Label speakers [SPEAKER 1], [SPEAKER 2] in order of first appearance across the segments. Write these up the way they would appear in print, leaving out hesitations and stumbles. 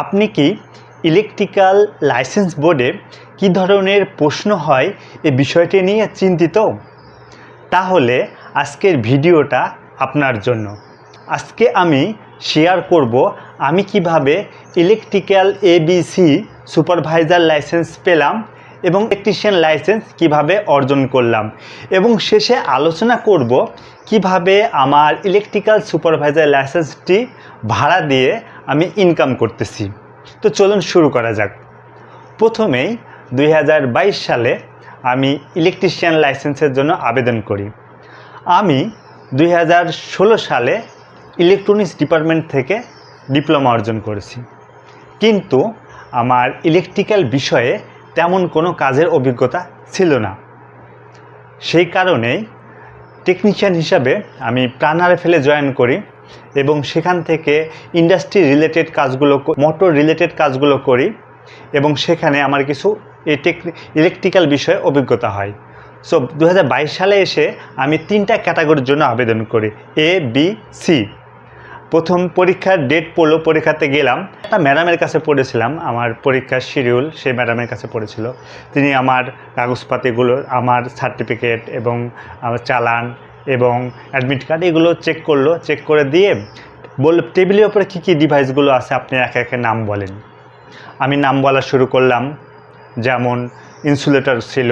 [SPEAKER 1] আপনি কি electrical licence বোর্ডে কী ধরনের প্রশ্ন হয় এই বিষয়টি নিয়ে চিন্তিত? তাহলে আজকের ভিডিওটা আপনার জন্য। আজকে আমি শেয়ার করব আমি কিভাবে ইলেকট্রিক্যাল এবিসি সুপারভাইজার লাইসেন্স পেলাম এবং ইলেকট্রিশিয়ান লাইসেন্স কিভাবে অর্জন করলাম, এবং শেষে আলোচনা করব কিভাবে আমার ইলেকট্রিক্যাল সুপারভাইজার লাইসেন্সটি ভাড়া দিয়ে আমি ইনকাম করতেছি। তো চলুন শুরু করা যাক। প্রথমেই 2022 সালে আমি ইলেকট্রিশিয়ান লাইসেন্সের জন্য আবেদন করি। আমি 2016 সালে ইলেকট্রনিক্স ডিপার্টমেন্ট থেকে ডিপ্লোমা অর্জন করেছি, কিন্তু আমার ইলেকট্রিক্যাল বিষয়ে তেমন কোনো কাজের অভিজ্ঞতা ছিল না। সেই কারণেই টেকনিশিয়ান হিসাবে আমি প্রাণ-আরএফএলে জয়েন করি এবং সেখান থেকে ইন্ডাস্ট্রি রিলেটেড কাজগুলো, মোটর রিলেটেড কাজগুলো করি এবং সেখানে আমার কিছু ইলেকট্রিক্যাল বিষয়ে অভিজ্ঞতা হয়। সো 2022 সালে এসে আমি 3টা ক্যাটাগরির জন্য আবেদন করি, এ, বি, সি। প্রথম পরীক্ষার ডেট পড়লো, পরীক্ষাতে গেলাম। একটা ম্যাডামের কাছে পড়েছিলাম, আমার পরীক্ষার শিডিউল সেই ম্যাডামের কাছে পড়েছিল। তিনি আমার কাগজপাতিগুলো, আমার সার্টিফিকেট এবং আমার চালান এবং অ্যাডমিট কার্ড এগুলো চেক করলো। চেক করে দিয়ে বলল টেবিলের ওপরে কী কী ডিভাইসগুলো আছে আপনি একে একে নাম বলেন। আমি নাম বলা শুরু করলাম, যেমন ইনসুলেটর ছিল,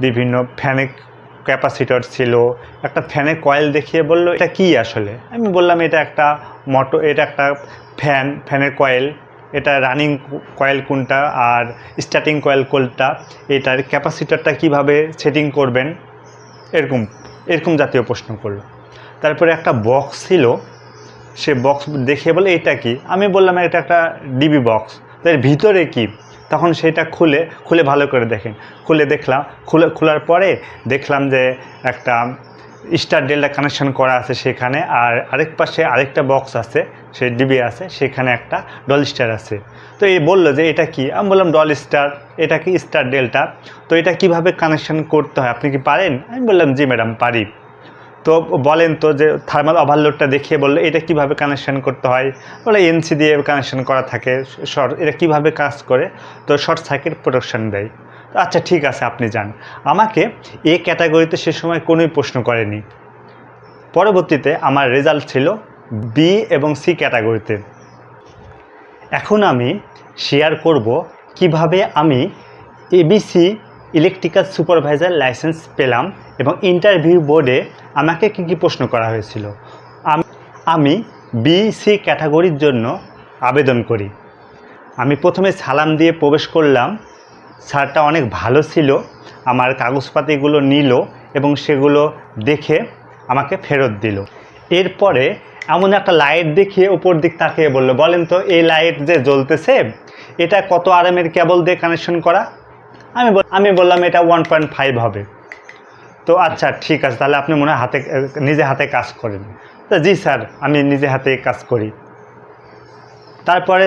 [SPEAKER 1] বিভিন্ন ফ্যানের ক্যাপাসিটর ছিল, একটা ফ্যানের কয়েল দেখিয়ে বলল এটা কি আসলে। আমি বললাম এটা একটা এটা একটা ফ্যানের কয়েল, এটা রানিং কয়েল কোনটা আর স্টার্টিং কয়েল কোনটা, এটার ক্যাপাসিটরটা কিভাবে সেটিং করবেন, এরকম জাতীয় প্রশ্ন করলো। তারপরে একটা বক্স ছিল, সে বক্স দেখিয়ে বলে এটা কি। আমি বললাম এটা একটা ডিবি বক্স, তো এর ভিতরে কি। তখন সেটা খুলে ভালো করে দেখেন। দেখলাম, খোলার পরে দেখলাম যে একটা স্টার ডেল্টা কানেকশন করা আছে সেখানে, আর আরেক পাশে আরেকটা বক্স আছে, সে ডিবি আছে, সেখানে একটা ডল স্টার আছে। তো এই বললো যে এটা কি। আমি বললাম ডল স্টার, এটা কি স্টার ডেল্টা, তো এটা কিভাবে কানেকশন করতে হয় আপনি কি পারেন? আমি বললাম জি ম্যাডাম পারি। তো বলেন তো যে থার্মাল ওভারলোডটা দেখিয়ে বললো এটা কিভাবে কানেকশন করতে হয়। বলে এনসি দিয়ে কানেকশন করা থাকে, এটা কিভাবে কাজ করে, তো শর্ট সার্কিট প্রোটেকশন দেয়। আচ্ছা ঠিক আছে আপনি যান। আমাকে এ ক্যাটাগরিতে সে সময় কোনোই প্রশ্ন করেনি। পরবর্তীতে আমার রেজাল্ট ছিল বি এবং সি ক্যাটাগরিতে। এখন আমি শেয়ার করব কিভাবে আমি এবিসি ইলেকট্রিক্যাল সুপারভাইজার লাইসেন্স পেলাম এবং ইন্টারভিউ বোর্ডে আমাকে কী কী প্রশ্ন করা হয়েছিল। আমি বি সি ক্যাটাগরির জন্য আবেদন করি। আমি প্রথমে সালাম দিয়ে প্রবেশ করলাম। স্যারটা অনেক ভালো ছিল, আমার কাগজপাতিগুলো নিল এবং সেগুলো দেখে আমাকে ফেরত দিল। এরপরে এমন একটা লাইট দেখিয়ে উপর দিক তাকিয়ে বলল, বলেন তো এই লাইট যে জ্বলতেছে এটা কত আরএমের কেবল দিয়ে কানেকশন করা। আমি বললাম এটা 1.5 হবে। তো আচ্ছা ঠিক আছে, তাহলে আপনি মনে হয় নিজে হাতে কাজ করেন। তো জি স্যার, আমি নিজে হাতে কাজ করি। তারপরে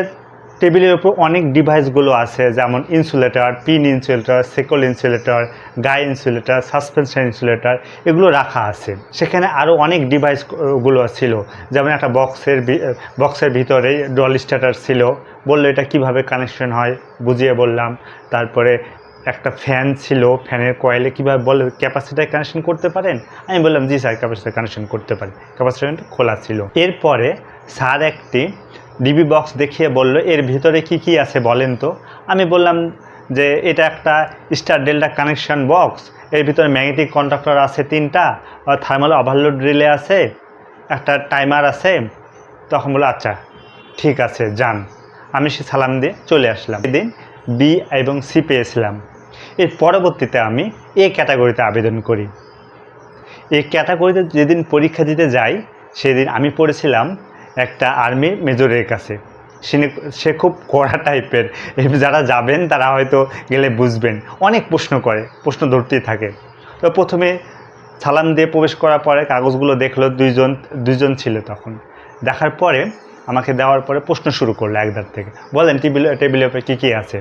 [SPEAKER 1] টেবিলের উপর অনেক ডিভাইসগুলো আছে, যেমন ইনসুলেটর, পিন ইনসুলেটর, সেকল ইনসুলেটর, গায়ে ইনসুলেটর, সাসপেনশন ইনসুলেটর, এগুলো রাখা আছে। সেখানে আরও অনেক ডিভাইসগুলো ছিল, যেমন একটা বক্সের ভিতরেই ডল স্টার্টার ছিল। বললো এটা কিভাবে কানেকশন হয়, বুঝিয়ে বললাম। তারপরে একটা ফ্যান ছিল, ফ্যানের কয়েলে কীভাবে বলে ক্যাপাসিটার কানেকশন করতে পারেন। আমি বললাম জি স্যার ক্যাপাসিটার কানেকশন করতে পারি, ক্যাপাসিটারটা খোলা ছিল। এরপরে স্যার একটি ডিবি বক্স দেখিয়ে বলল এর ভিতরে কি কি আছে বলেন তো। আমি বললাম যে এটা একটা স্টার ডেল্টা কানেকশন বক্স, এর ভিতরে ম্যাগনেটিক কন্ডাক্টর আছে 3টা, থার্মাল ওভারলোড রিলে আছে, একটা টাইমার আছে। তখন বললো আচ্ছা ঠিক আছে যান। আমি সে সালাম দিয়ে চলে আসলাম। এদিন বি এবং সি পেয়েছিলাম। এর পরবর্তীতে আমি এ ক্যাটাগরিতে আবেদন করি। এই ক্যাটাগরিতে যেদিন পরীক্ষা দিতে যাই সেদিন আমি পড়েছিলাম একটা আর্মি মেজরের কাছে। সে খুব কড়া টাইপের, যারা যাবেন তারা হয়তো গেলে বুঝবেন। অনেক প্রশ্ন ধরতেই থাকে। তো প্রথমে সালাম দিয়ে প্রবেশ করার পরে কাগজগুলো দেখলো, দুইজন ছিল তখন। দেখার পরে আমাকে দেওয়ার পরে প্রশ্ন শুরু করলো একদার থেকে, বলেন টেবিলের উপরে কী কী আছে।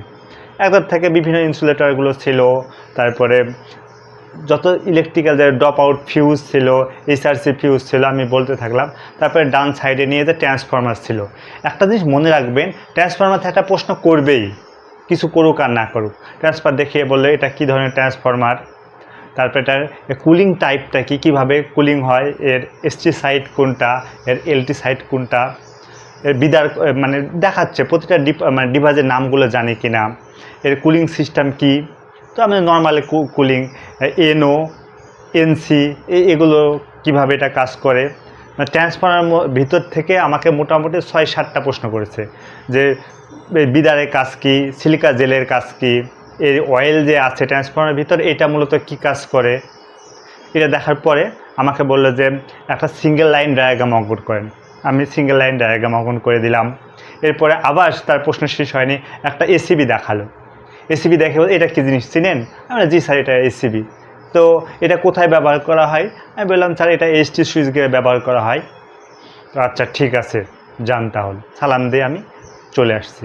[SPEAKER 1] একদার থেকে বিভিন্ন ইনসুলেটরগুলো ছিল, তারপরে যত ইলেকট্রিক্যাল ড্রপ আউট ফিউজ ছিল, এসআরসি ফিউজ ছিল, আমি বলতে থাকলাম। তারপরে ডান সাইডে নিয়ে যে ট্রান্সফরমার ছিল। একটা জিনিস মনে রাখবেন, ট্রান্সফরমার থেকে একটা প্রশ্ন করবেই, কিছু করুক আর না করুক। ট্রান্সফার দেখিয়ে বললে এটা কী ধরনের ট্রান্সফরমার, তারপরে এটার কুলিং টাইপটা কী, কীভাবে কুলিং হয়, এর এসটি সাইড কোনটা, এর এলটি সাইড কোনটা, এর বিদার মানে দেখাচ্ছে প্রতিটা ডিভাইসের নামগুলো জানি কি না, এর কুলিং সিস্টেম কি। তো আমি নর্মালি কুলিং এনও এনসি এগুলো কিভাবে এটা কাজ করে। ট্রান্সফরমার ভিতর থেকে আমাকে মোটামুটি 6-7টা প্রশ্ন করেছে, যে বিদারের কাজ কি, সিলিকা জেলের কাজ কি, এর অয়েল যে আছে ট্রান্সফরমারের ভিতর এটা মূলত কি কাজ করে। এটা দেখার পরে আমাকে বললো যে একটা সিঙ্গেল লাইন ডায়াগ্রাম অঙ্কন করেন। আমি সিঙ্গেল লাইন ডায়াগ্রাম অঙ্কন করে দিলাম। এরপরে আবার তার প্রশ্ন শেষ হয়নি, একটা এসিবি দেখালো। এসিবি দেখে এটা কী জিনিস চিনেন? আমরা জি স্যার এটা এসিবি। তো এটা কোথায় ব্যবহার করা হয়? আমি বললাম স্যার এটা এইচটি সুইচ গিয়ে ব্যবহার করা হয়। তো আচ্ছা ঠিক আছে যান, তাহলে সালাম দিয়ে আমি চলে আসছি।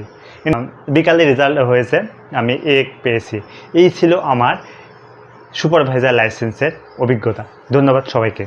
[SPEAKER 1] বিকালে রেজাল্ট হয়েছে, আমি এ পেয়েছি। এই ছিল আমার সুপারভাইজার লাইসেন্সের অভিজ্ঞতা। ধন্যবাদ সবাইকে।